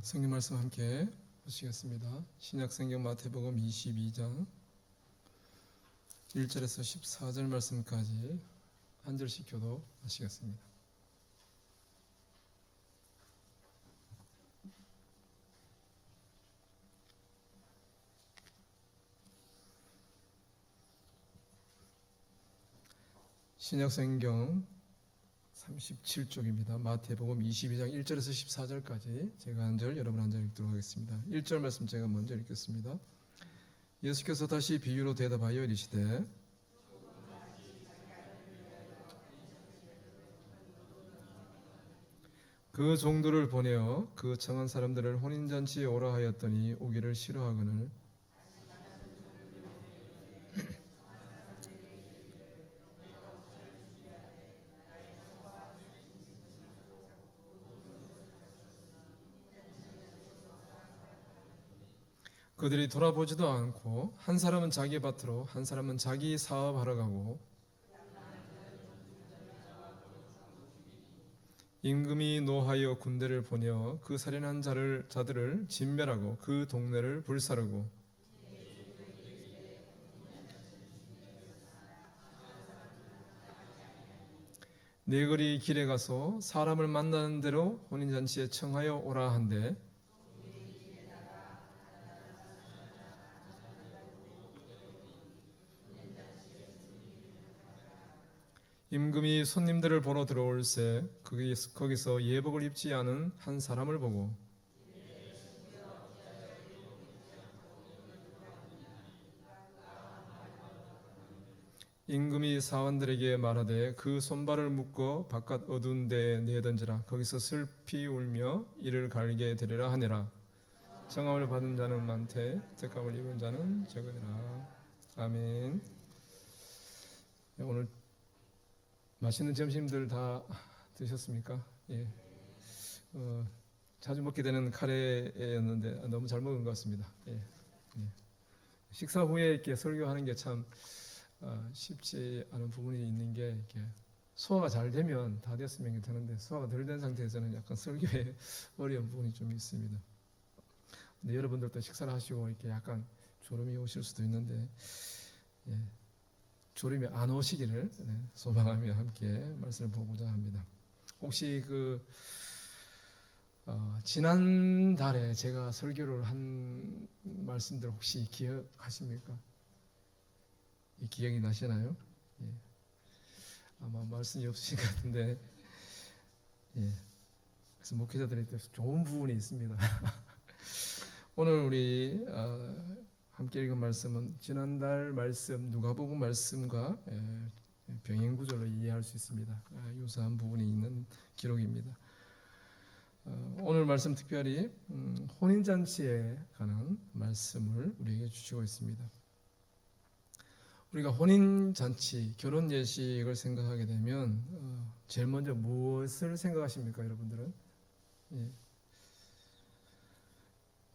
성경 말씀 함께 보시겠습니다. 신약성경 마태복음 22장 1절에서 14절 말씀까지 한 절씩 교도하시겠습니다. 신약성경 37쪽입니다. 마태복음 22장 1절에서 14절까지 제가 한 절, 여러분 한 절 읽도록 하겠습니다. 1절 말씀 제가 먼저 읽겠습니다. 예수께서 다시 비유로 대답하여 이르시되 그 종들을 보내어 그 청한 사람들을 혼인잔치에 오라 하였더니 오기를 싫어하거늘 그들이 돌아보지도 않고 한 사람은 자기 밭으로 한 사람은 자기 사업하러 가고 임금이 노하여 군대를 보내어 그 살인한 자들을 진멸하고 그 동네를 불사르고 네거리 길에 가서 사람을 만나는 대로 혼인잔치에 청하여 오라 한대 임금이 손님들을 보러 들어올새 거기서 예복을 입지 않은 한 사람을 보고 임금이 사원들에게 말하되 그 손발을 묶어 바깥 어두운 데에 내던지라 거기서 슬피 울며 이를 갈게 되리라 하니라. 청함을 받은 자는 많되 택함을 입은 자는 적으니라. 아멘. 오늘 맛있는 점심들 다 드셨습니까? 예. 자주 먹게 되는 카레였는데 너무 잘 먹은 것 같습니다. 예. 예. 식사 후에 이렇게 설교하는 게 참 쉽지 않은 부분이 있는 게 이렇게 소화가 잘 되면 다 됐으면 되는데 소화가 덜 된 상태에서는 약간 설교에 어려운 부분이 좀 있습니다. 근데 여러분들도 식사를 하시고 이렇게 약간 졸음이 오실 수도 있는데 예. 졸음이 안 오시기를 소망하며 함께 말씀을 보고자 합니다. 혹시 지난달에 제가 설교를 한 말씀들 혹시 기억하십니까? 기억이 나시나요? 예. 아마 말씀이 없으신 것 같은데 예. 그래서 목회자들이 좋은 부분이 있습니다. 오늘 우리 함께 읽은 말씀은 지난달 말씀 누가복음 말씀과 병행 구절로 이해할 수 있습니다. 유사한 부분이 있는 기록입니다. 오늘 말씀 특별히 혼인잔치에 관한 말씀을 우리에게 주시고 있습니다. 우리가 혼인잔치, 결혼 예식을 생각하게 되면 제일 먼저 무엇을 생각하십니까, 여러분들은? 예.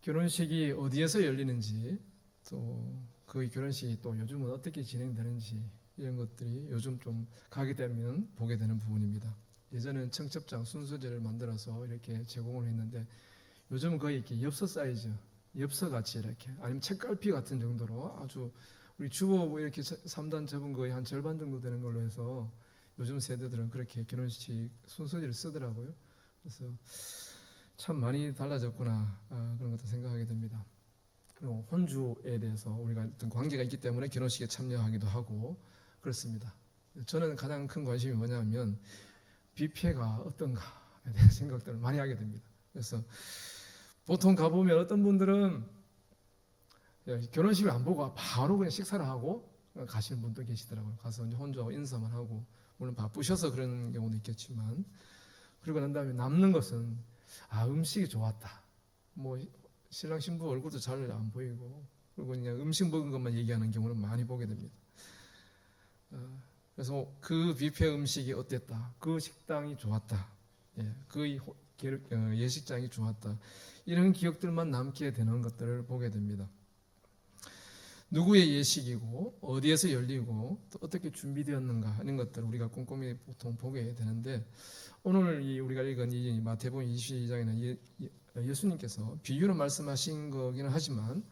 결혼식이 어디에서 열리는지 또 그 결혼식이 또 요즘은 어떻게 진행되는지 이런 것들이 요즘 좀 가게 되면 보게 되는 부분입니다. 예전에는 청첩장 순서제를 만들어서 이렇게 제공을 했는데 요즘은 거의 이렇게 엽서 사이즈, 엽서 같이 이렇게 아니면 책갈피 같은 정도로 아주 우리 주보 이렇게 3단 접은 거의 한 절반 정도 되는 걸로 해서 요즘 세대들은 그렇게 결혼식 순서지를 쓰더라고요. 그래서 참 많이 달라졌구나 그런 것도 생각하게 됩니다. 그리고 혼주에 대해서 우리가 어떤 관계가 있기 때문에 결혼식에 참여하기도 하고 그렇습니다. 저는 가장 큰 관심이 뭐냐면 뷔페가 어떤가에 대한 생각들을 많이 하게 됩니다. 그래서 보통 가보면 어떤 분들은 결혼식을 안 보고 바로 그냥 식사를 하고 가시는 분도 계시더라고요. 가서 혼자 인사만 하고 물론 바쁘셔서 그런 경우도 있겠지만 그리고 난 다음에 남는 것은 음식이 좋았다. 뭐 신랑 신부 얼굴도 잘 안 보이고 그리고 그냥 음식 먹은 것만 얘기하는 경우는 많이 보게 됩니다. 그래서 그 뷔페 음식이 어땠다, 그 식당이 좋았다, 그 예식장이 좋았다 이런 기억들만 남게 되는 것들을 보게 됩니다. 누구의 예식이고 어디에서 열리고 또 어떻게 준비되었는가 하는 것들을 우리가 꼼꼼히 보통 보게 되는데 오늘 우리가 읽은 이 마태복음 22장에는 예수님께서 비유로 말씀하신 거기는 하지만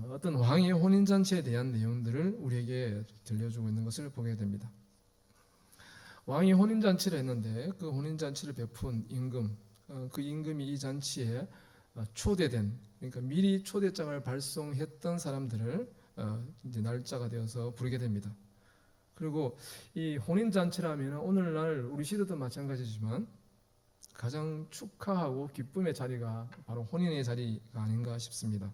어떤 왕의 혼인잔치에 대한 내용들을 우리에게 들려주고 있는 것을 보게 됩니다. 왕이 혼인잔치를 했는데 그 혼인잔치를 베푼 임금, 그 임금이 이 잔치에 초대된, 그러니까 미리 초대장을 발송했던 사람들을 이제 날짜가 되어서 부르게 됩니다. 그리고 이 혼인잔치라면 오늘날 우리 시대도 마찬가지지만 가장 축하하고 기쁨의 자리가 바로 혼인의 자리가 아닌가 싶습니다.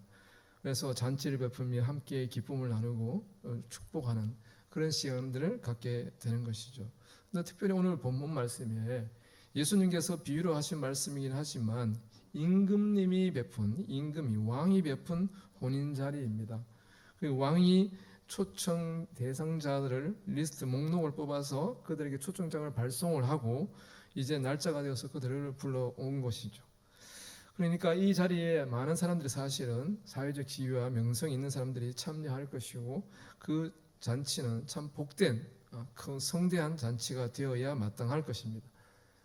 그래서 잔치를 베풀며 함께 기쁨을 나누고 축복하는 그런 시간들을 갖게 되는 것이죠. 근데 특별히 오늘 본문 말씀에 예수님께서 비유로 하신 말씀이긴 하지만 임금이 왕이 베푼 혼인 자리입니다. 그 왕이 초청 대상자들을 리스트 목록을 뽑아서 그들에게 초청장을 발송을 하고 이제 날짜가 되어서 그들을 불러온 것이죠. 그러니까 이 자리에 많은 사람들이 사실은 사회적 지위와 명성이 있는 사람들이 참여할 것이고 그 잔치는 참 복된 큰 성대한 잔치가 되어야 마땅할 것입니다.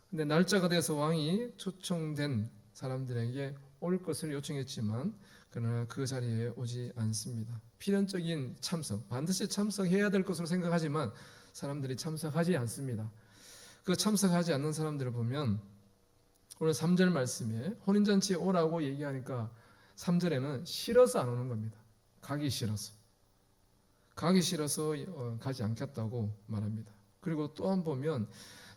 근데 날짜가 돼서 왕이 초청된 사람들에게 올 것을 요청했지만 그러나 그 자리에 오지 않습니다. 필연적인 참석, 반드시 참석해야 될 것으로 생각하지만 사람들이 참석하지 않습니다. 그 참석하지 않는 사람들을 보면 오늘 3절 말씀에 혼인잔치에 오라고 얘기하니까 3절에는 싫어서 안 오는 겁니다. 가기 싫어서 가지 않겠다고 말합니다. 그리고 또 한 번 보면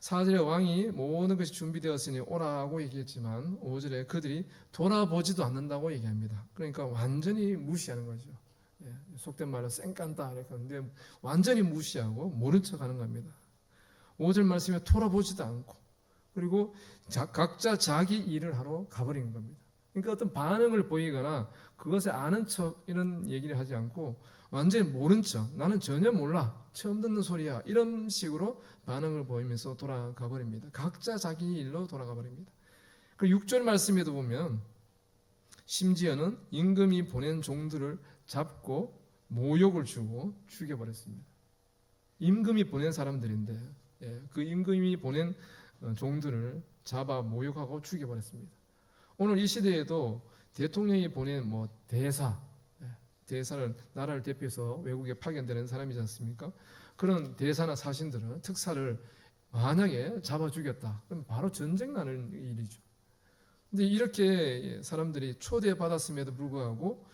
4절에 왕이 모든 것이 준비되었으니 오라고 얘기했지만 5절에 그들이 돌아보지도 않는다고 얘기합니다. 그러니까 완전히 무시하는 거죠. 속된 말로 쌩깐다 그랬는데 완전히 무시하고 모른 척하는 겁니다. 5절 말씀에 돌아보지도 않고 그리고 각자 자기 일을 하러 가버리는 겁니다. 그러니까 어떤 반응을 보이거나 그것에 아는 척 이런 얘기를 하지 않고 완전히 모른 척, 나는 전혀 몰라, 처음 듣는 소리야, 이런 식으로 반응을 보이면서 돌아가 버립니다. 각자 자기 일로 돌아가 버립니다. 그리고 6절 말씀에도 보면 심지어는 임금이 보낸 종들을 잡고 모욕을 주고 죽여버렸습니다. 임금이 보낸 사람들인데 그 임금이 보낸 종들을 잡아 모욕하고 죽여버렸습니다. 오늘 이 시대에도 대통령이 보낸 대사를 나라를 대표해서 외국에 파견되는 사람이지 않습니까? 그런 대사나 사신들은 특사를 만약에 잡아 죽였다, 그럼 바로 전쟁 나는 일이죠. 근데 이렇게 사람들이 초대받았음에도 불구하고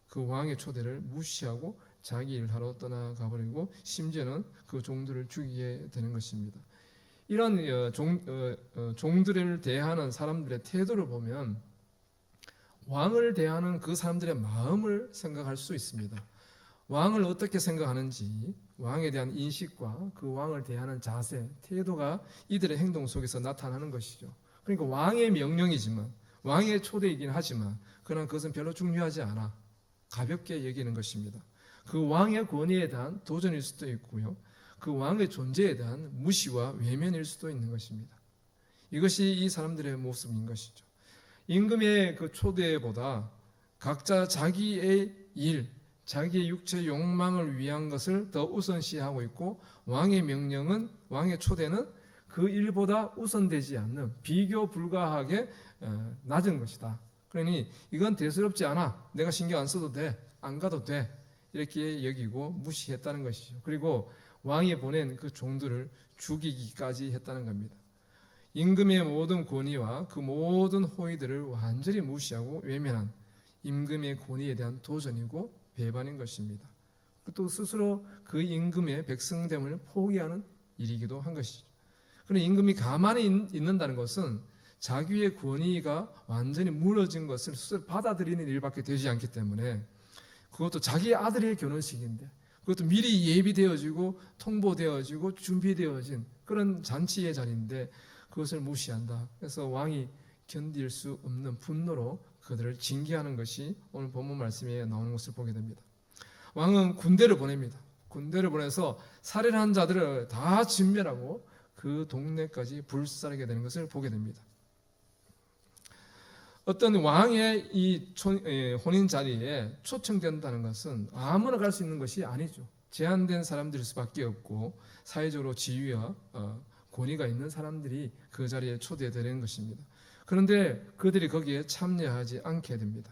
그 왕의 초대를 무시하고 자기 일을 하러 떠나가 버리고 심지어는 그 종들을 죽이게 되는 것입니다. 이런 종들을 대하는 사람들의 태도를 보면 왕을 대하는 그 사람들의 마음을 생각할 수 있습니다. 왕을 어떻게 생각하는지, 왕에 대한 인식과 그 왕을 대하는 자세, 태도가 이들의 행동 속에서 나타나는 것이죠. 그러니까 왕의 명령이지만, 왕의 초대이긴 하지만 그러나 그것은 별로 중요하지 않아 가볍게 여기는 것입니다. 그 왕의 권위에 대한 도전일 수도 있고요, 그 왕의 존재에 대한 무시와 외면일 수도 있는 것입니다. 이것이 이 사람들의 모습인 것이죠. 임금의 그 초대보다 각자 자기의 일, 자기의 육체 욕망을 위한 것을 더 우선시하고 있고 왕의 명령은, 왕의 초대는 그 일보다 우선되지 않는 비교 불가하게 낮은 것이다. 그러니 이건 대수롭지 않아, 내가 신경 안 써도 돼, 안 가도 돼, 이렇게 여기고 무시했다는 것이죠. 그리고 왕이 보낸 그 종들을 죽이기까지 했다는 겁니다. 임금의 모든 권위와 그 모든 호의들을 완전히 무시하고 외면한 임금의 권위에 대한 도전이고 배반인 것입니다. 또 스스로 그 임금의 백성됨을 포기하는 일이기도 한 것이죠. 그런데 임금이 가만히 있는다는 것은 자기의 권위가 완전히 무너진 것을 스스로 받아들이는 일밖에 되지 않기 때문에, 그것도 자기 아들의 결혼식인데 그것도 미리 예비되어지고 통보되어지고 준비되어진 그런 잔치의 자리인데 그것을 무시한다. 그래서 왕이 견딜 수 없는 분노로 그들을 징계하는 것이 오늘 본문 말씀에 나오는 것을 보게 됩니다. 왕은 군대를 보냅니다. 군대를 보내서 살인한 자들을 다 진멸하고 그 동네까지 불사르게 되는 것을 보게 됩니다. 어떤 왕의 이 혼인 자리에 초청된다는 것은 아무나 갈 수 있는 것이 아니죠. 제한된 사람들일 수밖에 없고 사회적으로 지위와 권위가 있는 사람들이 그 자리에 초대되는 것입니다. 그런데 그들이 거기에 참여하지 않게 됩니다.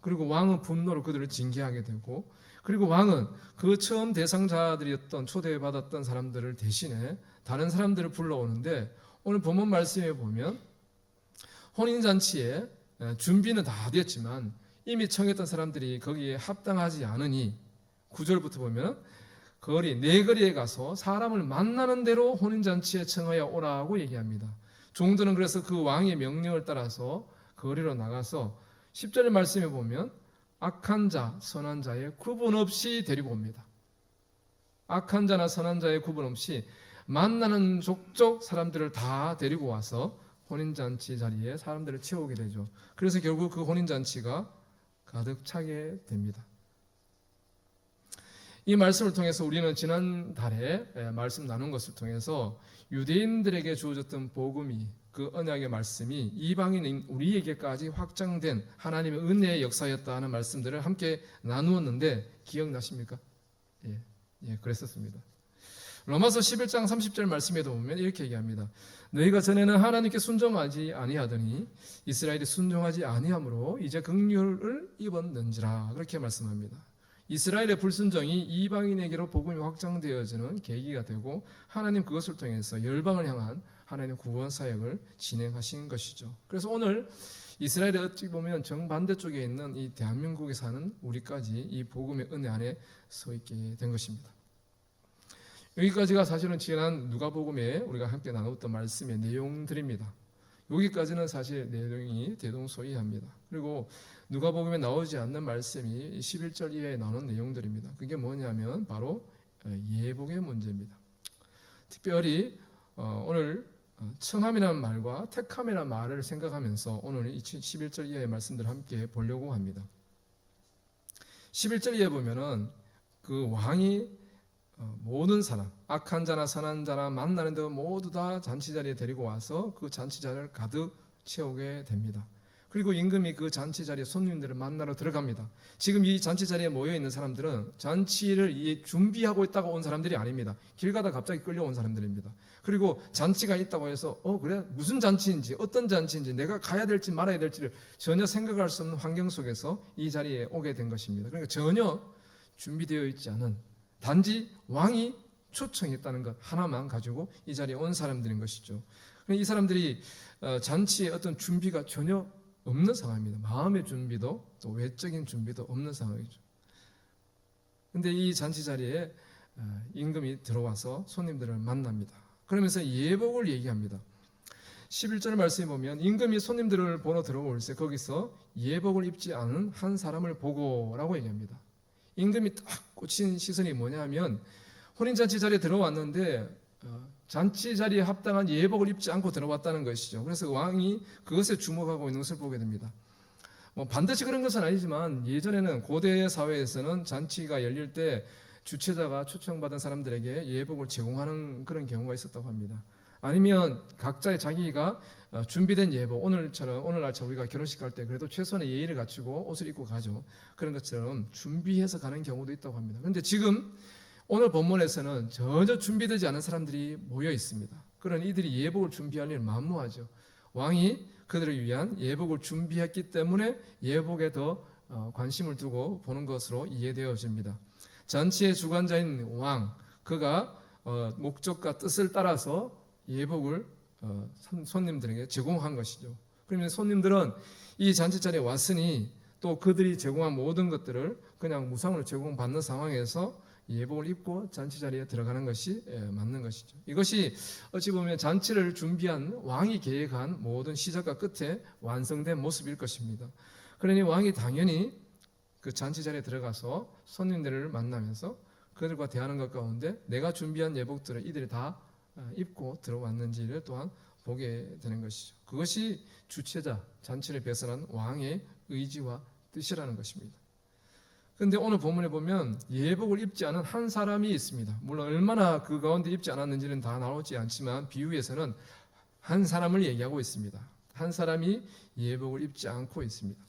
그리고 왕은 분노로 그들을 징계하게 되고, 그리고 왕은 그 처음 대상자들이었던 초대받았던 사람들을 대신에 다른 사람들을 불러오는데, 오늘 본문 말씀에 보면 혼인잔치에 준비는 다 됐지만 이미 청했던 사람들이 거기에 합당하지 않으니 9절부터 보면 네 거리에 가서 사람을 만나는 대로 혼인잔치에 청하여 오라고 얘기합니다. 종들은 그래서 그 왕의 명령을 따라서 거리로 나가서 10절 말씀에 보면 악한 자, 선한 자의 구분 없이 데리고 옵니다. 악한 자나 선한 자의 구분 없이 만나는 족족 사람들을 다 데리고 와서 혼인잔치 자리에 사람들을 채우게 되죠. 그래서 결국 그 혼인잔치가 가득 차게 됩니다. 이 말씀을 통해서 우리는 지난달에 말씀 나눈 것을 통해서 유대인들에게 주어졌던 복음이, 그 언약의 말씀이 이방인인 우리에게까지 확장된 하나님의 은혜의 역사였다는 말씀들을 함께 나누었는데 기억나십니까? 그랬었습니다. 로마서 11장 30절 말씀에도 보면 이렇게 얘기합니다. 너희가 전에는 하나님께 순종하지 아니하더니 이스라엘이 순종하지 아니함으로 이제 긍휼을 입었는지라, 그렇게 말씀합니다. 이스라엘의 불순종이 이방인에게로 복음이 확장되어지는 계기가 되고 하나님 그것을 통해서 열방을 향한 하나님의 구원 사역을 진행하신 것이죠. 그래서 오늘 이스라엘에 어찌 보면 정반대쪽에 있는 이 대한민국에 사는 우리까지 이 복음의 은혜 안에 서 있게 된 것입니다. 여기까지가 사실은 지난 누가복음에 우리가 함께 나눴던 말씀의 내용들입니다. 여기까지는 사실 내용이 대동소이합니다. 그리고 누가복음에 나오지 않는 말씀이 11절 이하에 나오는 내용들입니다. 그게 뭐냐면 바로 예복의 문제입니다. 특별히 오늘 청함이라는 말과 택함이라는 말을 생각하면서 오늘 11절 이하의 말씀들을 함께 보려고 합니다. 11절 이하에 보면은 그 왕이 모든 사람, 악한 자나 선한 자나 만나는 데 모두 다 잔치 자리에 데리고 와서 그 잔치 자리를 가득 채우게 됩니다. 그리고 임금이 그 잔치 자리에 손님들을 만나러 들어갑니다. 지금 이 잔치 자리에 모여 있는 사람들은 잔치를 준비하고 있다고 온 사람들이 아닙니다. 길 가다 갑자기 끌려온 사람들입니다. 그리고 잔치가 있다고 해서 그래 무슨 잔치인지 어떤 잔치인지 내가 가야 될지 말아야 될지를 전혀 생각할 수 없는 환경 속에서 이 자리에 오게 된 것입니다. 그러니까 전혀 준비되어 있지 않은, 단지 왕이 초청했다는 것 하나만 가지고 이 자리에 온 사람들인 것이죠. 이 사람들이 잔치에 어떤 준비가 전혀 없는 상황입니다. 마음의 준비도 또 외적인 준비도 없는 상황이죠. 그런데 이 잔치 자리에 임금이 들어와서 손님들을 만납니다. 그러면서 예복을 얘기합니다. 11절 말씀에 보면 임금이 손님들을 보러 들어올 때 거기서 예복을 입지 않은 한 사람을 보고라고 얘기합니다. 임금이 딱 꽂힌 시선이 뭐냐면 혼인잔치 자리에 들어왔는데 잔치 자리에 합당한 예복을 입지 않고 들어왔다는 것이죠. 그래서 왕이 그것에 주목하고 있는 것을 보게 됩니다. 반드시 그런 것은 아니지만 예전에는 고대 사회에서는 잔치가 열릴 때 주최자가 초청받은 사람들에게 예복을 제공하는 그런 경우가 있었다고 합니다. 아니면 각자의 자기가 준비된 예복, 오늘날처럼 우리가 결혼식 갈 때 그래도 최소한의 예의를 갖추고 옷을 입고 가죠. 그런 것처럼 준비해서 가는 경우도 있다고 합니다. 그런데 지금 오늘 본문에서는 전혀 준비되지 않은 사람들이 모여 있습니다. 그런 이들이 예복을 준비할 일을 만무하죠. 왕이 그들을 위한 예복을 준비했기 때문에 예복에 더 관심을 두고 보는 것으로 이해되어집니다. 잔치의 주관자인 왕, 그가 목적과 뜻을 따라서 예복을 손님들에게 제공한 것이죠. 그러면 손님들은 이 잔치 자리에 왔으니 또 그들이 제공한 모든 것들을 그냥 무상으로 제공받는 상황에서 예복을 입고 잔치 자리에 들어가는 것이 맞는 것이죠. 이것이 어찌 보면 잔치를 준비한 왕이 계획한 모든 시작과 끝에 완성된 모습일 것입니다. 그러니 왕이 당연히 그 잔치 자리에 들어가서 손님들을 만나면서 그들과 대하는 것 가운데 내가 준비한 예복들을 이들이 다 입고 들어왔는지를 또한 보게 되는 것이죠. 그것이 주최자, 잔치를 배선한 왕의 의지와 뜻이라는 것입니다. 그런데 오늘 본문에 보면 예복을 입지 않은 한 사람이 있습니다. 물론 얼마나 그 가운데 입지 않았는지는 다 나오지 않지만 비유에서는 한 사람을 얘기하고 있습니다. 한 사람이 예복을 입지 않고 있습니다.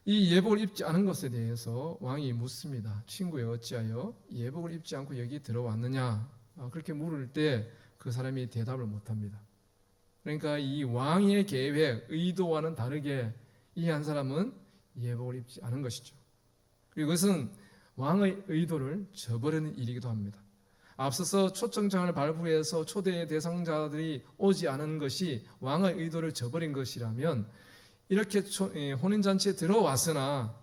이 예복을 입지 않은 것에 대해서 왕이 묻습니다. 친구여, 어찌하여 예복을 입지 않고 여기 들어왔느냐? 그렇게 물을 때 그 사람이 대답을 못합니다. 그러니까 이 왕의 계획, 의도와는 다르게 이 한 사람은 예복을 입지 않은 것이죠. 그리고 이것은 왕의 의도를 저버리는 일이기도 합니다. 앞서서 초청장을 발부해서 초대 대상자들이 오지 않은 것이 왕의 의도를 저버린 것이라면, 이렇게 혼인잔치에 들어왔으나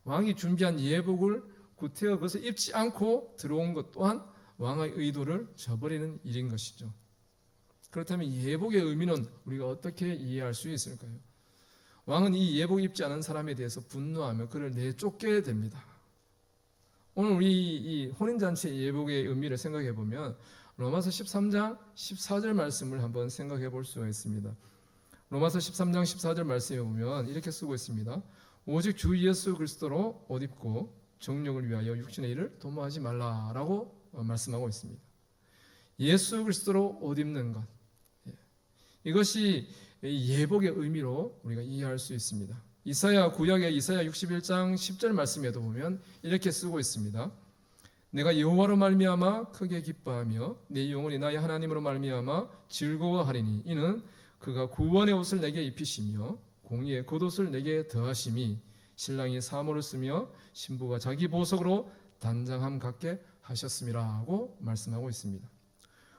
왕이 준비한 예복을 구태여 그것을 입지 않고 들어온 것 또한 왕의 의도를 저버리는 일인 것이죠. 그렇다면 예복의 의미는 우리가 어떻게 이해할 수 있을까요? 왕은 이 예복 입지 않은 사람에 대해서 분노하며 그를 내쫓게 됩니다. 오늘 우리 이 혼인잔치의 예복의 의미를 생각해 보면 로마서 13장 14절 말씀을 한번 생각해 볼 수가 있습니다. 로마서 13장 14절 말씀에 보면 이렇게 쓰고 있습니다. 오직 주 예수 그리스도로 옷 입고 정욕을 위하여 육신의 일을 도모하지 말라라고 말씀하고 있습니다. 예수 그리스도로 옷 입는 것, 이것이 예복의 의미로 우리가 이해할 수 있습니다. 이사야 구약의 이사야 61장 10절 말씀에도 보면 이렇게 쓰고 있습니다. 내가 여호와로 말미암아 크게 기뻐하며 내 영혼이 나의 하나님으로 말미암아 즐거워하리니 이는 그가 구원의 옷을 내게 입히시며 공의의 겉옷을 내게 더하심이 신랑이 사모를 쓰며 신부가 자기 보석으로 단장함 갖게 하셨음이라고 말씀하고 있습니다.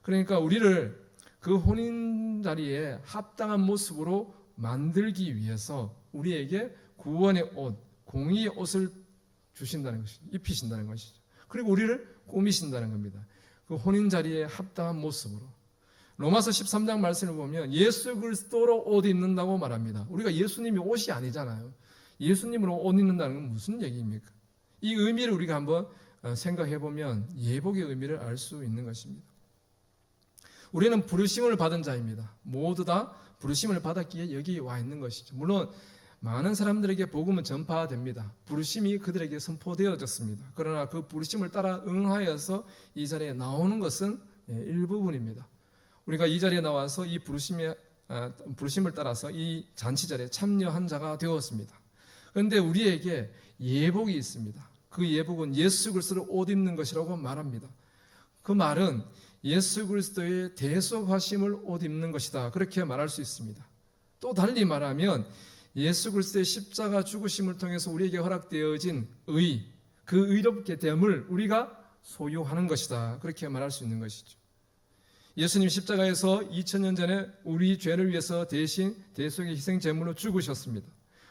그러니까 우리를 그 혼인 자리에 합당한 모습으로 만들기 위해서 우리에게 구원의 옷, 공의의 옷을 주신다는 것이죠. 입히신다는 것이죠. 그리고 우리를 꾸미신다는 겁니다. 그 혼인 자리에 합당한 모습으로. 로마서 13장 말씀을 보면 예수 그리스도로 옷 입는다고 말합니다. 우리가 예수님이 옷이 아니잖아요. 예수님으로 옷 입는다는 건 무슨 얘기입니까? 이 의미를 우리가 한번 생각해 보면 예복의 의미를 알 수 있는 것입니다. 우리는 부르심을 받은 자입니다. 모두 다 부르심을 받았기에 여기 와 있는 것이죠. 물론 많은 사람들에게 복음은 전파됩니다. 부르심이 그들에게 선포되어졌습니다. 그러나 그 부르심을 따라 응하여서 이 자리에 나오는 것은 일부분입니다. 우리가 이 자리에 나와서 이 부르심을 따라서 이 잔치 자리에 참여한 자가 되었습니다. 그런데 우리에게 예복이 있습니다. 그 예복은 예수 그리스도로 옷 입는 것이라고 말합니다. 그 말은 예수 그리스도의 대속하심을 옷 입는 것이다. 그렇게 말할 수 있습니다. 또 달리 말하면 예수 그리스도의 십자가 죽으심을 통해서 우리에게 허락되어진 의, 그 의롭게 됨을 우리가 소유하는 것이다. 그렇게 말할 수 있는 것이죠. 예수님 십자가에서 2000년 전에 우리 죄를 위해서 대신 대속의 희생 제물로 죽으셨습니다.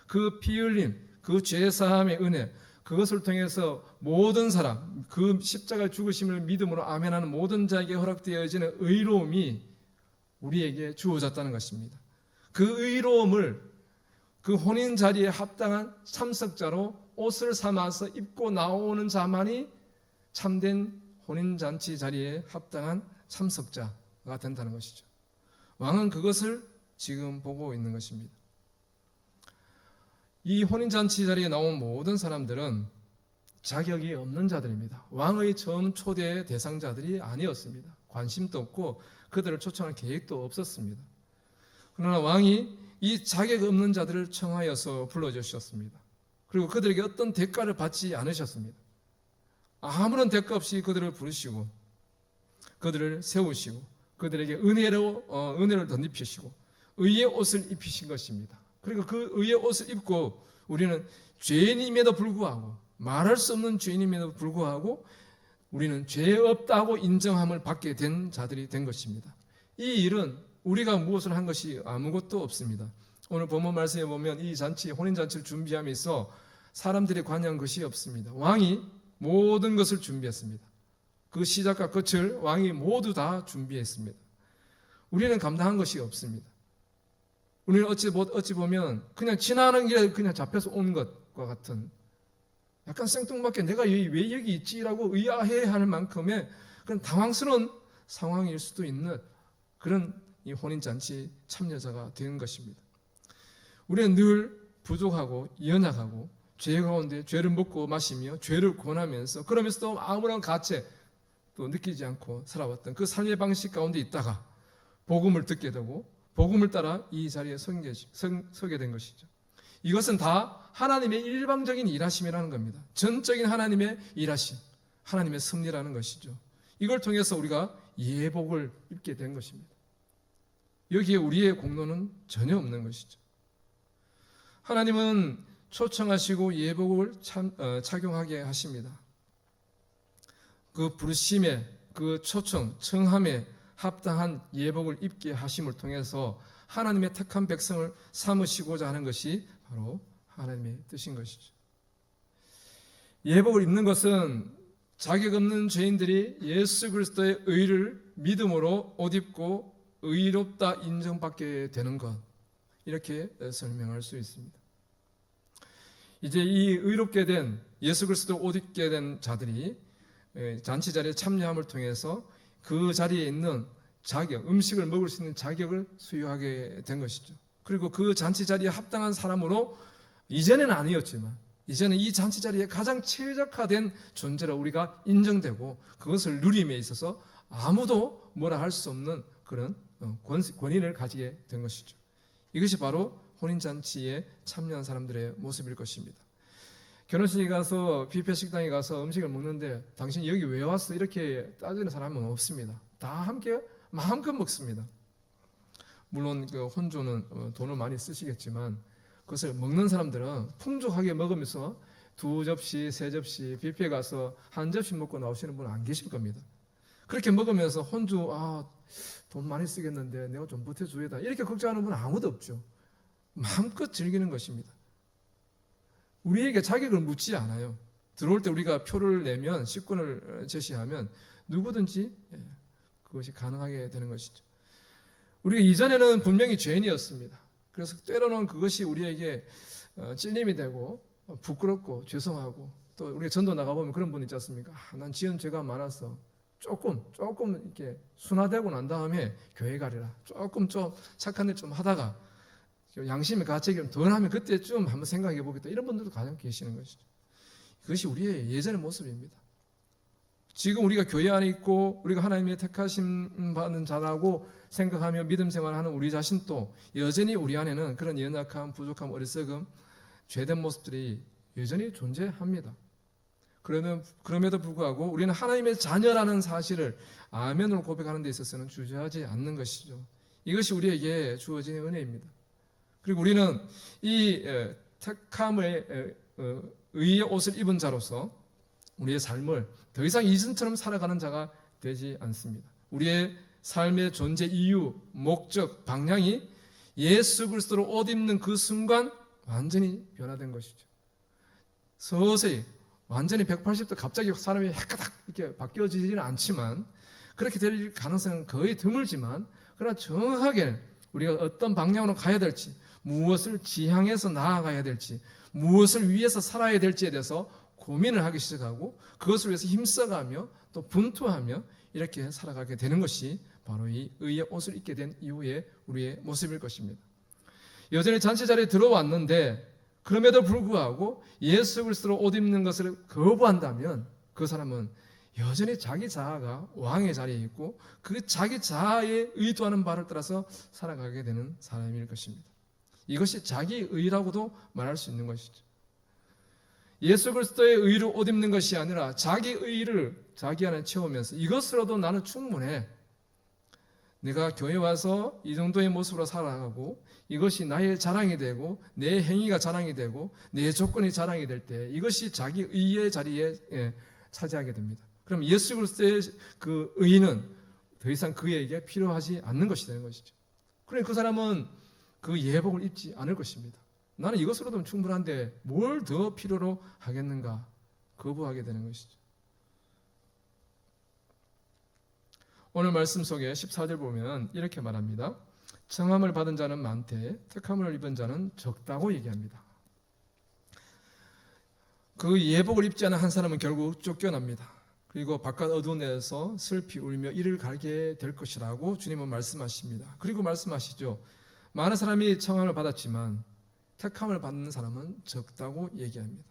그 피 흘림, 그 죄 사함의 은혜, 그것을 통해서 모든 사람, 그 십자가 죽으심을 믿음으로 아멘하는 모든 자에게 허락되어지는 의로움이 우리에게 주어졌다는 것입니다. 그 의로움을 그 혼인 자리에 합당한 참석자로 옷을 삼아서 입고 나오는 자만이 참된 혼인잔치 자리에 합당한 참석자가 된다는 것이죠. 왕은 그것을 지금 보고 있는 것입니다. 이 혼인잔치 자리에 나온 모든 사람들은 자격이 없는 자들입니다. 왕의 처음 초대 대상자들이 아니었습니다. 관심도 없고 그들을 초청할 계획도 없었습니다. 그러나 왕이 이 자격 없는 자들을 청하여서 불러주셨습니다. 그리고 그들에게 어떤 대가를 받지 않으셨습니다. 아무런 대가 없이 그들을 부르시고 그들을 세우시고 그들에게 은혜를 덧입히시고 의의 옷을 입히신 것입니다. 그리고 그 의의 옷을 입고 우리는 죄인임에도 불구하고 말할 수 없는 죄인임에도 불구하고 우리는 죄 없다고 인정함을 받게 된 자들이 된 것입니다. 이 일은 우리가 무엇을 한 것이 아무것도 없습니다. 오늘 본문 말씀에 보면 이 잔치, 혼인잔치를 준비함에서 사람들이 관여한 것이 없습니다. 왕이 모든 것을 준비했습니다. 그 시작과 끝을 왕이 모두 다 준비했습니다. 우리는 감당한 것이 없습니다. 우리는 어찌 보면 그냥 지나는 길에 그냥 잡혀서 온 것과 같은 약간 생뚱맞게 내가 왜 여기 있지라고 의아해할 만큼의 그런 당황스러운 상황일 수도 있는 그런 이 혼인잔치 참여자가 된 것입니다. 우리는 늘 부족하고 연약하고 죄 가운데 죄를 먹고 마시며 죄를 권하면서 그러면서도 아무런 가책 또 느끼지 않고 살아왔던 그 삶의 방식 가운데 있다가 복음을 듣게 되고 복음을 따라 이 자리에 서게 된 것이죠. 이것은 다 하나님의 일방적인 일하심이라는 겁니다. 전적인 하나님의 일하심, 하나님의 섭리라는 것이죠. 이걸 통해서 우리가 예복을 입게 된 것입니다. 여기에 우리의 공로는 전혀 없는 것이죠. 하나님은 초청하시고 예복을 착용하게 하십니다. 그 부르심에, 그 초청, 청함에 합당한 예복을 입게 하심을 통해서 하나님의 택한 백성을 삼으시고자 하는 것이 바로 하나님의 뜻인 것이죠. 예복을 입는 것은 자격 없는 죄인들이 예수 그리스도의 의를 믿음으로 옷 입고 의롭다 인정받게 되는 것, 이렇게 설명할 수 있습니다. 이제 이 의롭게 된 예수 그리스도 옷 입게 된 자들이 잔치 자리에 참여함을 통해서 그 자리에 있는 자격, 음식을 먹을 수 있는 자격을 수여하게 된 것이죠. 그리고 그 잔치 자리에 합당한 사람으로 이전에는 아니었지만 이제는 이 잔치 자리에 가장 최적화된 존재로 우리가 인정되고 그것을 누림에 있어서 아무도 뭐라 할 수 없는 그런 권위를 가지게 된 것이죠. 이것이 바로 혼인잔치에 참여한 사람들의 모습일 것입니다. 결혼식에 가서 뷔페 식당에 가서 음식을 먹는데 당신 여기 왜 왔어? 이렇게 따지는 사람은 없습니다. 다 함께 마음껏 먹습니다. 물론 그 혼주는 돈을 많이 쓰시겠지만 그것을 먹는 사람들은 풍족하게 먹으면서 2접시, 3접시, 뷔페에 가서 1접시 먹고 나오시는 분은 안 계실 겁니다. 그렇게 먹으면서 혼주 돈 많이 쓰겠는데 내가 좀 보태줘야다 이렇게 걱정하는 분은 아무도 없죠. 마음껏 즐기는 것입니다. 우리에게 자격을 묻지 않아요. 들어올 때 우리가 표를 내면 식권을 제시하면 누구든지 그것이 가능하게 되는 것이죠. 우리가 이전에는 분명히 죄인이었습니다. 그래서 때로는 그것이 우리에게 찔림이 되고 부끄럽고 죄송하고 또 우리가 전도 나가보면 그런 분 있지 않습니까? 난 지은 죄가 많아서 조금 이렇게 순화되고 난 다음에 교회 가리라. 조금 좀 착한 일 좀 하다가 양심의 가책이 좀 덜하면 그때 좀 한번 생각해 보겠다. 이런 분들도 가장 계시는 것이죠. 그것이 우리의 예전의 모습입니다. 지금 우리가 교회 안에 있고 우리가 하나님의 택하심 받는 자라고 생각하며 믿음 생활하는 우리 자신도 여전히 우리 안에는 그런 연약함, 부족함, 어리석음, 죄된 모습들이 여전히 존재합니다. 그럼에도 불구하고 우리는 하나님의 자녀라는 사실을 아멘으로 고백하는 데 있어서는 주저하지 않는 것이죠. 이것이 우리에게 주어진 은혜입니다. 그리고 우리는 이 택함의 의의 옷을 입은 자로서 우리의 삶을 더 이상 이전처럼 살아가는 자가 되지 않습니다. 우리의 삶의 존재 이유, 목적, 방향이 예수 그리스도로 옷 입는 그 순간 완전히 변화된 것이죠. 서서히 완전히 180도 갑자기 사람이 헷가닥 이렇게 바뀌어지지는 않지만 그렇게 될 가능성은 거의 드물지만 그러나 정확하게 우리가 어떤 방향으로 가야 될지 무엇을 지향해서 나아가야 될지 무엇을 위해서 살아야 될지에 대해서 고민을 하기 시작하고 그것을 위해서 힘써가며 또 분투하며 이렇게 살아가게 되는 것이 바로 이 의의 옷을 입게 된 이후의 우리의 모습일 것입니다. 여전히 잔치 자리에 들어왔는데 그럼에도 불구하고 예수 그리스도로 옷 입는 것을 거부한다면 그 사람은 여전히 자기 자아가 왕의 자리에 있고 그 자기 자아에 의도하는 바를 따라서 살아가게 되는 사람일 것입니다. 이것이 자기 의라고도 말할 수 있는 것이죠. 예수 그리스도의 의로 옷 입는 것이 아니라 자기 의를 자기 안에 채우면서 이것으로도 나는 충분해. 내가 교회 와서 이 정도의 모습으로 살아가고 이것이 나의 자랑이 되고 내 행위가 자랑이 되고 내 조건이 자랑이 될 때 이것이 자기 의의 자리에 차지하게 됩니다. 그럼 예수 그리스도의 그 의는 더 이상 그에게 필요하지 않는 것이 되는 것이죠. 그러니 그 사람은 그 예복을 입지 않을 것입니다. 나는 이것으로도 충분한데 뭘 더 필요로 하겠는가 거부하게 되는 것이죠. 오늘 말씀 속에 14절 보면 이렇게 말합니다. 청함을 받은 자는 많되 택함을 입은 자는 적다고 얘기합니다. 그 예복을 입지 않은 한 사람은 결국 쫓겨납니다. 그리고 바깥 어두운 데서 슬피 울며 이를 갈게 될 것이라고 주님은 말씀하십니다. 그리고 말씀하시죠. 많은 사람이 청함을 받았지만 택함을 받는 사람은 적다고 얘기합니다.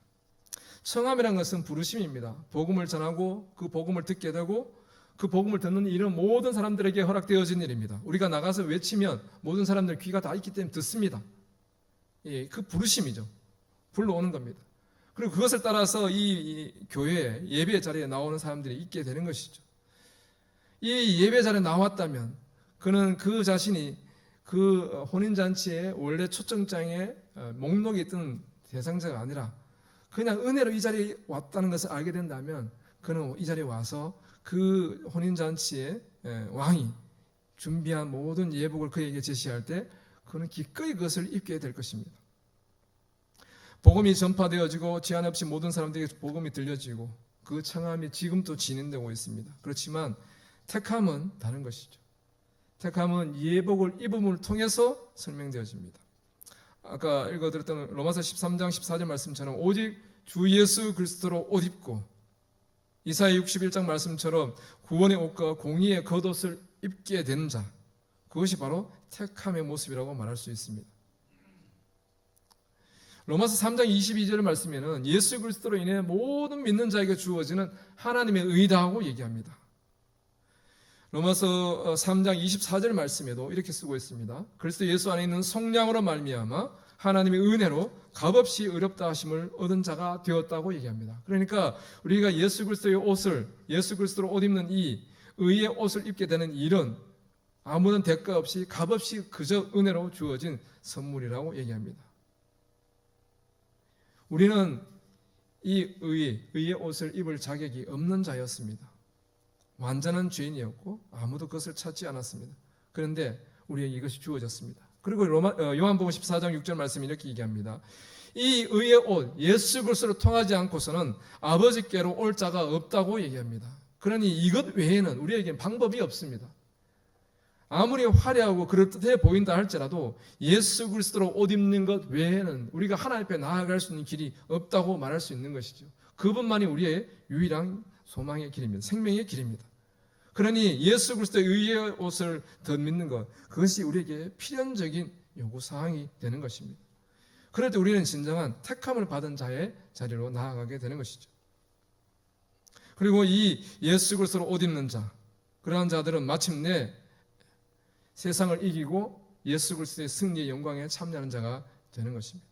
청함이라는 것은 부르심입니다. 복음을 전하고 그 복음을 듣게 되고 그 복음을 듣는 일은 모든 사람들에게 허락되어진 일입니다. 우리가 나가서 외치면 모든 사람들 귀가 다 있기 때문에 듣습니다. 예, 그 부르심이죠. 불러오는 겁니다. 그리고 그것을 따라서 이 교회 예배 자리에 나오는 사람들이 있게 되는 것이죠. 이 예배 자리에 나왔다면 그는 그 자신이 그 혼인잔치에 원래 초청장에 목록에 있던 대상자가 아니라 그냥 은혜로 이 자리에 왔다는 것을 알게 된다면 그는 이 자리에 와서 그 혼인잔치에 왕이 준비한 모든 예복을 그에게 제시할 때 그는 기꺼이 그것을 입게 될 것입니다. 복음이 전파되어지고 제한 없이 모든 사람들에게 복음이 들려지고 그 청함이 지금도 진행되고 있습니다. 그렇지만 택함은 다른 것이죠. 택함은 예복을 입음을 통해서 설명되어집니다. 아까 읽어드렸던 로마서 13장 14절 말씀처럼 오직 주 예수 그리스도로 옷 입고 이사야 61장 말씀처럼 구원의 옷과 공의의 겉옷을 입게 된 자, 그것이 바로 택함의 모습이라고 말할 수 있습니다. 로마서 3장 22절 말씀에는 예수 그리스도로 인해 모든 믿는 자에게 주어지는 하나님의 의다하고 얘기합니다. 로마서 3장 24절 말씀에도 이렇게 쓰고 있습니다. 그리스도 예수 안에 있는 성령으로 말미암아 하나님의 은혜로 값없이 의롭다 하심을 얻은 자가 되었다고 얘기합니다. 그러니까 우리가 예수 그리스도의 옷을, 예수 그리스도로 옷 입는 이 의의 옷을 입게 되는 일은 아무런 대가 없이 값없이 그저 은혜로 주어진 선물이라고 얘기합니다. 우리는 이 의의 옷을 입을 자격이 없는 자였습니다. 완전한 죄인이었고 아무도 그것을 찾지 않았습니다. 그런데 우리에게 이것이 주어졌습니다. 그리고 요한복음 14장 6절 말씀이 이렇게 얘기합니다. 이 의의 옷 예수 그리스도로 통하지 않고서는 아버지께로 올 자가 없다고 얘기합니다. 그러니 이것 외에는 우리에겐 방법이 없습니다. 아무리 화려하고 그럴듯해 보인다 할지라도 예수 그리스도로 옷 입는 것 외에는 우리가 하나님 앞에 나아갈 수 있는 길이 없다고 말할 수 있는 것이죠. 그분만이 우리의 유일한 소망의 길입니다. 생명의 길입니다. 그러니 예수 그리스도의 의의 옷을 더 믿는 것, 그것이 우리에게 필연적인 요구사항이 되는 것입니다. 그럴 때 우리는 진정한 택함을 받은 자의 자리로 나아가게 되는 것이죠. 그리고 이 예수 그리스도로 옷 입는 자, 그러한 자들은 마침내 세상을 이기고 예수 그리스도의 승리의 영광에 참여하는 자가 되는 것입니다.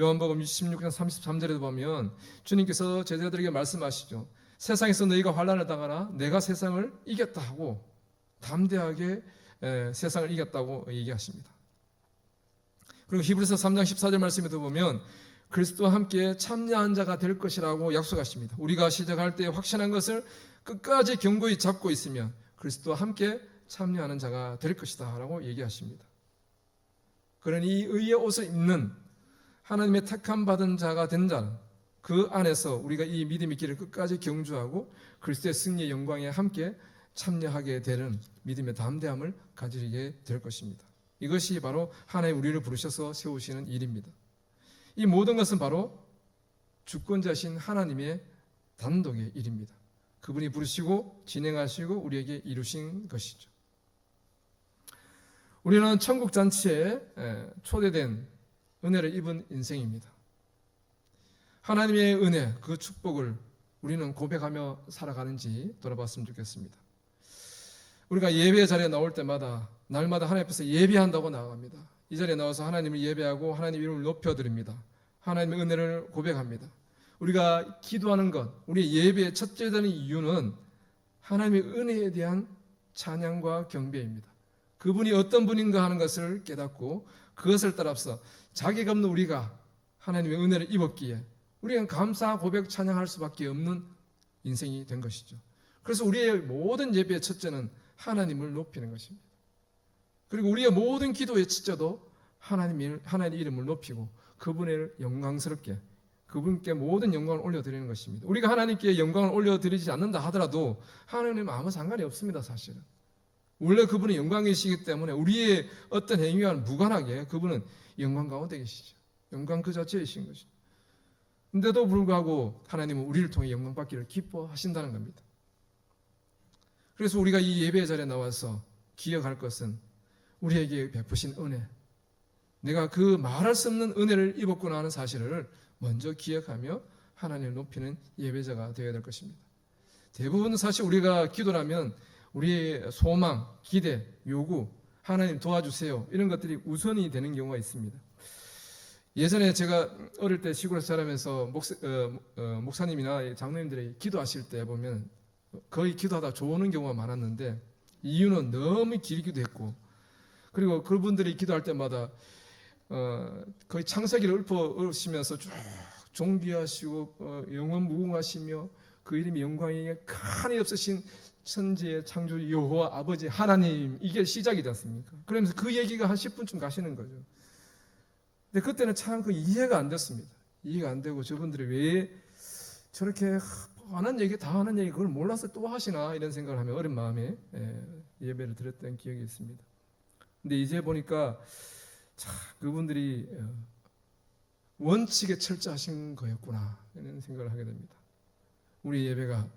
요한복음 16장 33절에도 보면 주님께서 제자들에게 말씀하시죠. 세상에서 너희가 환난을 당하나 내가 세상을 이겼다 하고 담대하게 세상을 이겼다고 얘기하십니다. 그리고 히브리서 3장 14절 말씀에도 보면 그리스도와 함께 참여한 자가 될 것이라고 약속하십니다. 우리가 시작할 때 확신한 것을 끝까지 견고히 잡고 있으면 그리스도와 함께 참여하는 자가 될 것이다 라고 얘기하십니다. 그러니 이 의의 옷을 입는 하나님의 택함 받은 자가 된 자는 그 안에서 우리가 이 믿음의 길을 끝까지 경주하고 그리스도의 승리의 영광에 함께 참여하게 되는 믿음의 담대함을 가지게 될 것입니다. 이것이 바로 하나님 우리를 부르셔서 세우시는 일입니다. 이 모든 것은 바로 주권자신 하나님의 단독의 일입니다. 그분이 부르시고 진행하시고 우리에게 이루신 것이죠. 우리는 천국 잔치에 초대된 은혜를 입은 인생입니다. 하나님의 은혜, 그 축복을 우리는 고백하며 살아가는지 돌아봤으면 좋겠습니다. 우리가 예배 자리에 나올 때마다 날마다 하나님 앞에서 예배한다고 나아갑니다. 이 자리에 나와서 하나님을 예배하고 하나님 이름을 높여드립니다. 하나님의 은혜를 고백합니다. 우리가 기도하는 것, 우리 예배의 첫째 되는 이유는 하나님의 은혜에 대한 찬양과 경배입니다. 그분이 어떤 분인가 하는 것을 깨닫고 그것을 따라서 자기가 없는 우리가 하나님의 은혜를 입었기에 우리는 감사 고백 찬양할 수밖에 없는 인생이 된 것이죠. 그래서 우리의 모든 예배의 첫째는 하나님을 높이는 것입니다. 그리고 우리의 모든 기도의 첫째도 하나님의 이름을 높이고 그분을 영광스럽게 그분께 모든 영광을 올려드리는 것입니다. 우리가 하나님께 영광을 올려드리지 않는다 하더라도 하나님은 아무 상관이 없습니다. 사실은 원래 그분은 영광이시기 때문에 우리의 어떤 행위와는 무관하게 그분은 영광 가운데 계시죠. 영광 그 자체이신 것이죠. 근데도 불구하고 하나님은 우리를 통해 영광 받기를 기뻐하신다는 겁니다. 그래서 우리가 이 예배 자리에 나와서 기억할 것은 우리에게 베푸신 은혜, 내가 그 말할 수 없는 은혜를 입었구나 하는 사실을 먼저 기억하며 하나님을 높이는 예배자가 되어야 될 것입니다. 대부분 사실 우리가 기도하면 우리의 소망, 기대, 요구, 하나님 도와주세요 이런 것들이 우선이 되는 경우가 있습니다. 예전에 제가 어릴 때 시골에서 자라면서 목사님이나 장로님들이 기도하실 때 보면 거의 기도하다 좋은 경우가 많았는데 이유는 너무 길기도 했고, 그리고 그분들이 기도할 때마다 거의 창세기를 읊으시면서 쭉 존귀하시고 영원 무궁하시며 그 이름이 영광이 칸이 없으신 천지의 창조 여호와 아버지 하나님, 이게 시작이지 않습니까? 그러면서 그 얘기가 한 10분쯤 가시는 거죠. 근데 그때는 참 그 이해가 안 됐습니다. 이해가 안 되고 저분들이 왜 저렇게 하는 얘기 다 하는 얘기 그걸 몰라서 또 하시나 이런 생각을 하며 어린 마음에 예배를 드렸던 기억이 있습니다. 근데 이제 보니까 참 그분들이 원칙에 철저하신 거였구나 이런 생각을 하게 됩니다. 우리 예배가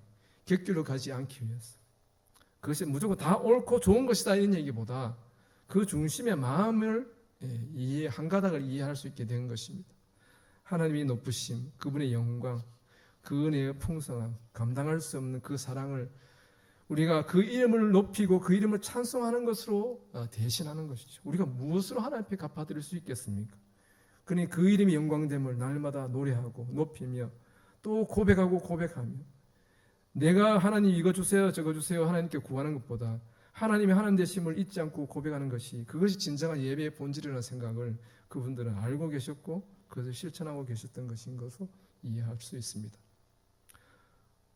객길로 가지 않기 위해서, 그것이 무조건 다 옳고 좋은 것이다 이런 얘기보다 그 중심의 마음을 한 가닥을 이해할 수 있게 된 것입니다. 하나님의 높으심, 그분의 영광, 그 은혜의 풍성함, 감당할 수 없는 그 사랑을 우리가 그 이름을 높이고 그 이름을 찬송하는 것으로 대신하는 것이죠. 우리가 무엇으로 하나님 앞에 갚아드릴 수 있겠습니까? 그러니 그 이름이 영광됨을 날마다 노래하고 높이며 또 고백하고 고백하며, 내가 하나님 이거 주세요 저거 주세요 하나님께 구하는 것보다 하나님의 하나님 되심을 잊지 않고 고백하는 것이, 그것이 진정한 예배의 본질이라는 생각을 그분들은 알고 계셨고 그것을 실천하고 계셨던 것인 것으로 이해할 수 있습니다.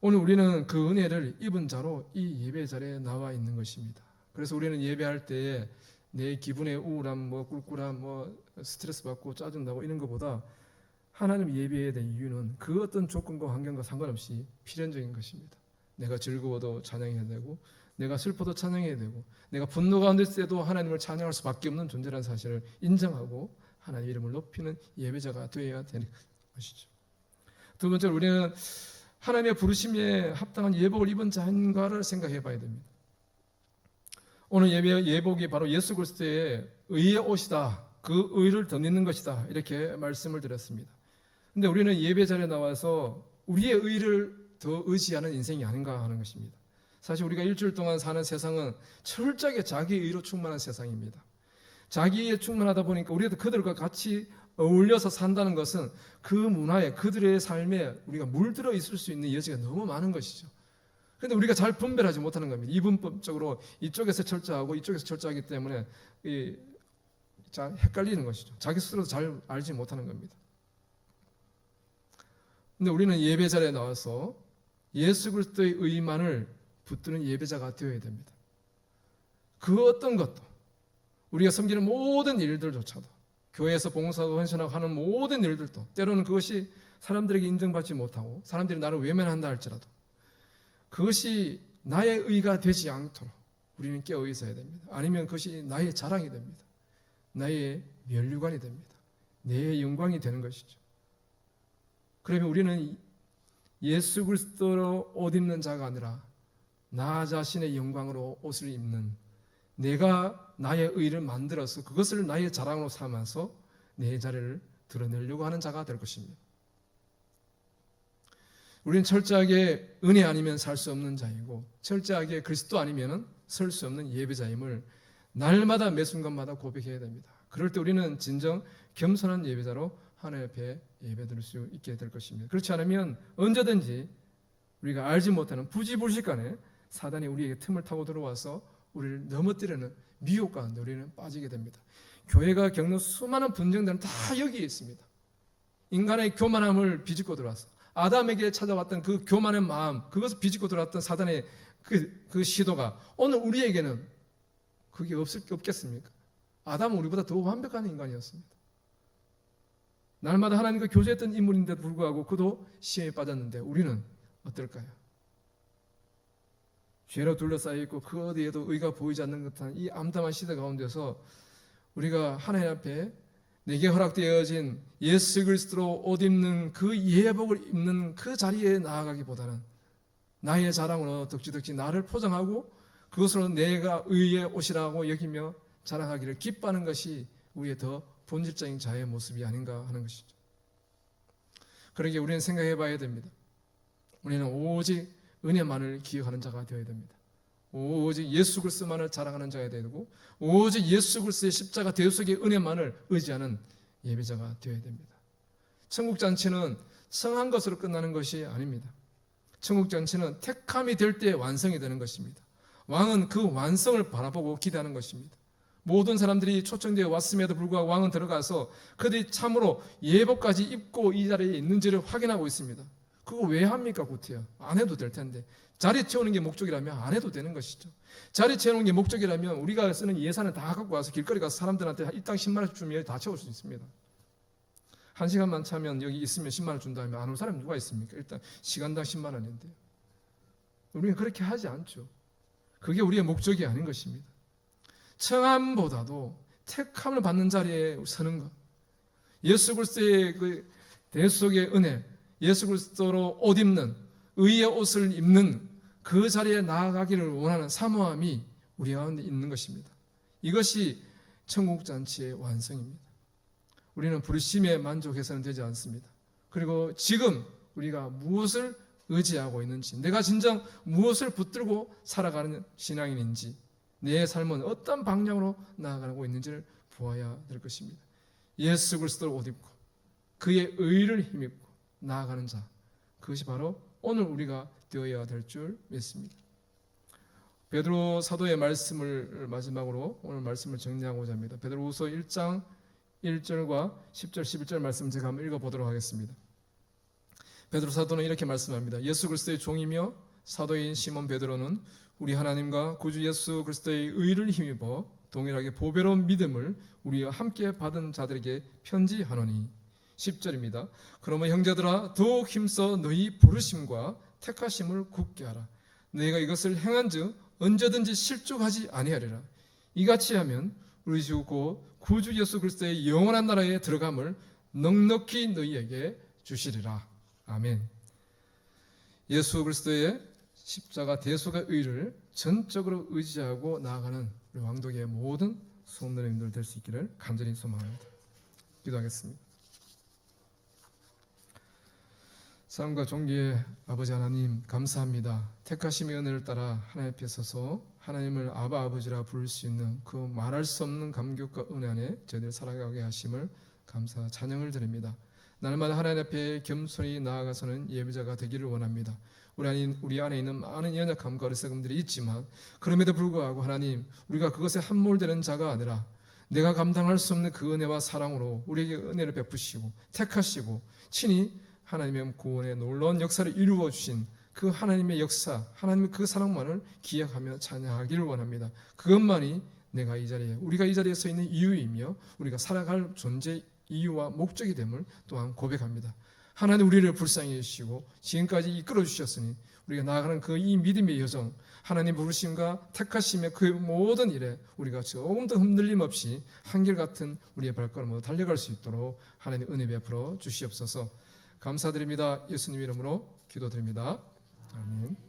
오늘 우리는 그 은혜를 입은 자로 이 예배 자리에 나와 있는 것입니다. 그래서 우리는 예배할 때에 내 기분의 우울함, 꿀꿀함, 스트레스 받고 짜증나고 이런 것보다 하나님 예배에 대한 이유는 그 어떤 조건과 환경과 상관없이 필연적인 것입니다. 내가 즐거워도 찬양해야 되고, 내가 슬퍼도 찬양해야 되고, 내가 분노 가운데 있을 때도 하나님을 찬양할 수밖에 없는 존재라는 사실을 인정하고 하나님의 이름을 높이는 예배자가 되어야 되는 것이죠. 두 번째로 우리는 하나님의 부르심에 합당한 예복을 입은 자인가를 생각해 봐야 됩니다. 오늘 예복이 바로 예수 그리스도의 의의 옷이다, 그 의를 덧입는 것이다 이렇게 말씀을 드렸습니다. 근데 우리는 예배 자리에 나와서 우리의 의를 더 의지하는 인생이 아닌가 하는 것입니다. 사실 우리가 일주일 동안 사는 세상은 철저하게 자기 의로 충만한 세상입니다. 자기에 충만하다 보니까 우리도 그들과 같이 어울려서 산다는 것은 그 문화에, 그들의 삶에 우리가 물들어 있을 수 있는 여지가 너무 많은 것이죠. 그런데 우리가 잘 분별하지 못하는 겁니다. 이분법적으로 이쪽에서 철저하고 이쪽에서 철저하기 때문에 잘 헷갈리는 것이죠. 자기 스스로도 잘 알지 못하는 겁니다. 근데 우리는 예배 자리에 나와서 예수 그리스도의 의만을 붙드는 예배자가 되어야 됩니다. 그 어떤 것도, 우리가 섬기는 모든 일들조차도, 교회에서 봉사하고 헌신하고 하는 모든 일들도 때로는 그것이 사람들에게 인정받지 못하고 사람들이 나를 외면한다 할지라도 그것이 나의 의가 되지 않도록 우리는 깨어 있어야 됩니다. 아니면 그것이 나의 자랑이 됩니다. 나의 면류관이 됩니다. 내 영광이 되는 것이죠. 그러면 우리는 예수 그리스도로 옷 입는 자가 아니라 나 자신의 영광으로 옷을 입는, 내가 나의 의를 만들어서 그것을 나의 자랑으로 삼아서 내 자리를 드러내려고 하는 자가 될 것입니다. 우리는 철저하게 은혜 아니면 살 수 없는 자이고 철저하게 그리스도 아니면 설 수 없는 예배자임을 날마다 매 순간마다 고백해야 됩니다. 그럴 때 우리는 진정 겸손한 예배자로 하나님 앞에 예배드릴 수 있게 될 것입니다. 그렇지 않으면 언제든지 우리가 알지 못하는 부지불식간에 사단이 우리에게 틈을 타고 들어와서 우리를 넘어뜨리는 미혹 가운데 우리는 빠지게 됩니다. 교회가 겪는 수많은 분쟁들은 다 여기에 있습니다. 인간의 교만함을 비집고 들어와서 아담에게 찾아왔던 그 교만한 마음, 그것을 비집고 들어왔던 사단의 그 시도가 오늘 우리에게는 그게 없겠습니까? 아담은 우리보다 더 완벽한 인간이었습니다. 날마다 하나님과 교제했던 인물인데도 불구하고 그도 시험에 빠졌는데 우리는 어떨까요? 죄로 둘러싸여 있고 그 어디에도 의가 보이지 않는 듯한 이 암담한 시대 가운데서 우리가 하나님 앞에 내게 허락되어진 예수 그리스도로 옷 입는 그 예복을 입는 그 자리에 나아가기보다는 나의 자랑으로 덕지덕지 나를 포장하고 그것으로 내가 의의 옷이라고 여기며 자랑하기를 기뻐하는 것이 우리의 더 본질적인 자의 모습이 아닌가 하는 것이죠. 그러기에 우리는 생각해 봐야 됩니다. 우리는 오직 은혜만을 기억하는 자가 되어야 됩니다. 오직 예수 그리스도만을 자랑하는 자가 되어야 되고 오직 예수 그리스도의 십자가 대속의 은혜만을 의지하는 예배자가 되어야 됩니다. 천국잔치는 성한 것으로 끝나는 것이 아닙니다. 천국잔치는 택함이 될 때 완성이 되는 것입니다. 왕은 그 완성을 바라보고 기대하는 것입니다. 모든 사람들이 초청되어 왔음에도 불구하고 왕은 들어가서 그들이 참으로 예복까지 입고 이 자리에 있는지를 확인하고 있습니다. 그거 왜 합니까, 구태여? 안 해도 될 텐데. 자리 채우는 게 목적이라면 안 해도 되는 것이죠. 자리 채우는 게 목적이라면 우리가 쓰는 예산을 다 갖고 와서 길거리 가서 사람들한테 일당 10만 원씩 주면 다 채울 수 있습니다. 1시간만 차면 여기 있으면 10만 원 준다 하면 안 올 사람이 누가 있습니까? 일단 시간당 10만 원인데요. 우리는 그렇게 하지 않죠. 그게 우리의 목적이 아닌 것입니다. 청함보다도 택함을 받는 자리에 서는 것, 예수 그리스도의 그 대속의 은혜, 예수 그리스도로 옷 입는 의의 옷을 입는 그 자리에 나아가기를 원하는 사모함이 우리 가운데 있는 것입니다. 이것이 천국 잔치의 완성입니다. 우리는 불심에 만족해서는 되지 않습니다. 그리고 지금 우리가 무엇을 의지하고 있는지, 내가 진정 무엇을 붙들고 살아가는 신앙인인지, 내 삶은 어떤 방향으로 나아가고 있는지를 보아야 될 것입니다. 예수 그리스도를 옷 입고 그의 의를 힘입고 나아가는 자, 그것이 바로 오늘 우리가 되어야 될 줄 믿습니다. 베드로 사도의 말씀을 마지막으로 오늘 말씀을 정리하고자 합니다. 베드로후서 1장 1절과 10절 11절 말씀 제가 한번 읽어보도록 하겠습니다. 베드로 사도는 이렇게 말씀합니다. 예수 그리스도의 종이며 사도인 시몬 베드로는 우리 하나님과 구주 예수 그리스도의 의를 힘입어 동일하게 보배로운 믿음을 우리와 함께 받은 자들에게 편지하노니. 10절입니다. 그러면 형제들아 더욱 힘써 너희 부르심과 택하심을 굳게 하라. 너희가 이것을 행한즉 언제든지 실족하지 아니하리라. 이같이 하면 우리 주 곧 구주 예수 그리스도의 영원한 나라에 들어감을 넉넉히 너희에게 주시리라. 아멘. 예수 그리스도의 십자가 대속의 의를 전적으로 의지하고 나아가는 우리 왕독의 모든 수험자님들 될 수 있기를 간절히 소망합니다. 기도하겠습니다. 사랑과 존귀의 아버지 하나님, 감사합니다. 택하심의 은혜를 따라 하나님 앞에 서서 하나님을 아바 아버지라 부를 수 있는 그 말할 수 없는 감격과 은혜 안에 저희들 살아가게 하심을 감사 찬양을 드립니다. 날마다 하나님 앞에 겸손히 나아가서는 예배자가 되기를 원합니다. 우리 안에 있는 많은 연약함과 어리석음들이 있지만 그럼에도 불구하고 하나님, 우리가 그것에 함몰되는 자가 아니라 내가 감당할 수 없는 그 은혜와 사랑으로 우리에게 은혜를 베푸시고 택하시고 친히 하나님의 구원의 놀라운 역사를 이루어 주신 그 하나님의 역사, 하나님의 그 사랑만을 기억하며 찬양하기를 원합니다. 그것만이 우리가 이 자리에 서 있는 이유이며 우리가 살아갈 존재 이유와 목적이 됨을 또한 고백합니다. 하나님 우리를 불쌍히 해주시고 지금까지 이끌어 주셨으니 우리가 나아가는 그 이 믿음의 여정, 하나님 부르심과 택하심의 그 모든 일에 우리가 조금 더 흔들림 없이 한결같은 우리의 발걸음으로 달려갈 수 있도록 하나님 은혜 베풀어 주시옵소서. 감사드립니다. 예수님 이름으로 기도드립니다. 아멘.